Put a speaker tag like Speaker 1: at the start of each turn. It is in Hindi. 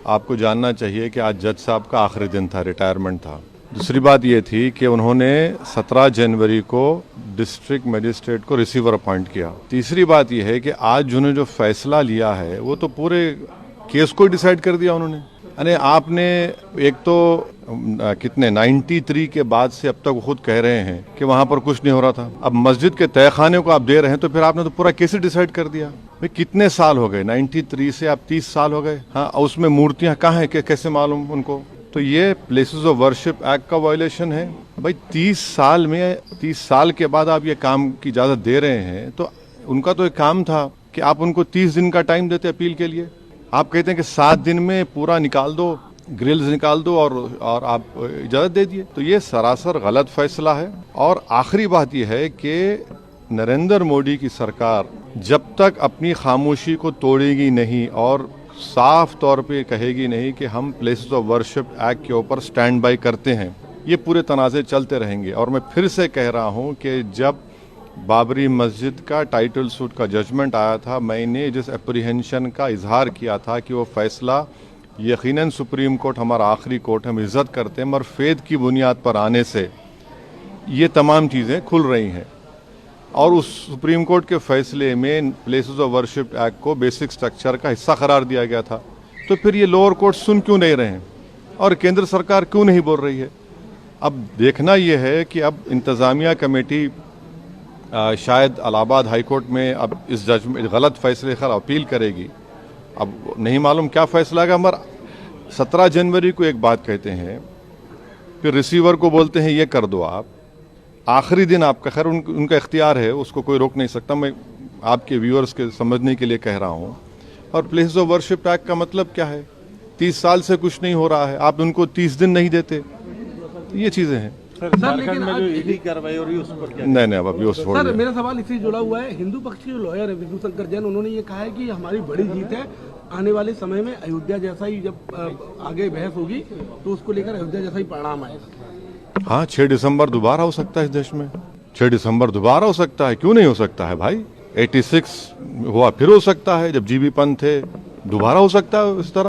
Speaker 1: आपको जानना चाहिए कि आज जज साहब का आखिरी दिन था, रिटायरमेंट था। दूसरी बात ये थी कि उन्होंने 17 जनवरी को डिस्ट्रिक्ट मजिस्ट्रेट को रिसीवर अपॉइंट किया। तीसरी बात यह है कि आज जिन्होंने जो फैसला लिया है वो तो पूरे केस को डिसाइड कर दिया उन्होंने। अरे आपने एक तो कितने 93 के बाद से अब तक वो खुद कह रहे हैं कि वहां पर कुछ नहीं हो रहा था। अब मस्जिद के तहखाने को आप दे रहे हैं तो फिर आपने तो पूरा केस ही डिसाइड कर दिया। भाई कितने साल हो गए, 93 से आप 30 साल हो गए। हाँ, उसमें मूर्तियां कहाँ हैं, कैसे मालूम उनको? तो ये प्लेसेस ऑफ वर्शिप एक्ट का वायलेशन है। भाई 30 साल के बाद आप ये काम की इजाजत दे रहे हैं तो उनका तो एक काम था कि आप उनको 30 दिन का टाइम देते अपील के लिए। आप कहते हैं कि 7 दिन में पूरा निकाल दो, ग्रिल्स निकाल दो और आप इजाजत दे दिए। तो ये सरासर गलत फैसला है। और आखिरी बात यह है कि नरेंद्र मोदी की सरकार जब तक अपनी खामोशी को तोड़ेगी नहीं और साफ तौर पे कहेगी नहीं कि हम प्लेसेस ऑफ वर्शिप एक्ट के ऊपर स्टैंड बाय करते हैं, ये पूरे तनाज़े चलते रहेंगे। और मैं फिर से कह रहा हूं कि जब बाबरी मस्जिद का टाइटल सूट का जजमेंट आया था, मैंने जिस एप्रीहेंशन का इजहार किया था कि वो फैसला यकीनन सुप्रीम कोर्ट हमारा आखिरी कोर्ट, हम इज्जत करते हैं, मगर फेद की बुनियाद पर आने से ये तमाम चीज़ें खुल रही हैं। और उस सुप्रीम कोर्ट के फैसले में प्लेसेस ऑफ वर्शिप एक्ट को बेसिक स्ट्रक्चर का हिस्सा करार दिया गया था। तो फिर ये लोअर कोर्ट सुन क्यों नहीं रहे हैं और केंद्र सरकार क्यों नहीं बोल रही है? अब देखना यह है कि अब इंतज़ामिया कमेटी शायद इलाहाबाद हाई कोर्ट में अब इस जजमेंट गलत फैसले पर अपील करेगी। अब नहीं मालूम क्या फैसला आएगा। मगर 17 जनवरी को एक बात कहते हैं, फिर रिसीवर को बोलते हैं ये कर दो आप, आखिरी दिन आपका, खैर उनका इख्तियार है, उसको कोई रोक नहीं सकता। मैं आपके व्यूअर्स के समझने के लिए कह रहा हूँ। और प्लेसेस ऑफ वर्शिप एक्ट का मतलब क्या है? 30 साल से कुछ नहीं हो रहा है, आप उनको 30 दिन नहीं देते, ये चीज़ें हैं।
Speaker 2: सर लेकिन में जो ईडी कार्रवाई हो रही है उस पर क्या?
Speaker 1: नहीं अब अभी उस
Speaker 3: सर मेरा सवाल इससे जुड़ा हुआ है। हिंदू पक्ष के जो लॉयर है विष्णु शंकर जैन, उन्होंने ये कहा है कि हमारी बड़ी जीत है, आने वाले समय में अयोध्या जैसा ही जब आगे बहस होगी तो उसको लेकर अयोध्या जैसा ही परिणाम आएगा।
Speaker 1: हाँ, 6 दिसंबर दोबारा हो सकता है इस देश में। 6 दिसंबर दोबारा हो सकता है, क्यों नहीं हो सकता है भाई? 86 हुआ, फिर हो सकता है, जब जीबी पंत थे, दोबारा हो सकता है इस तरह।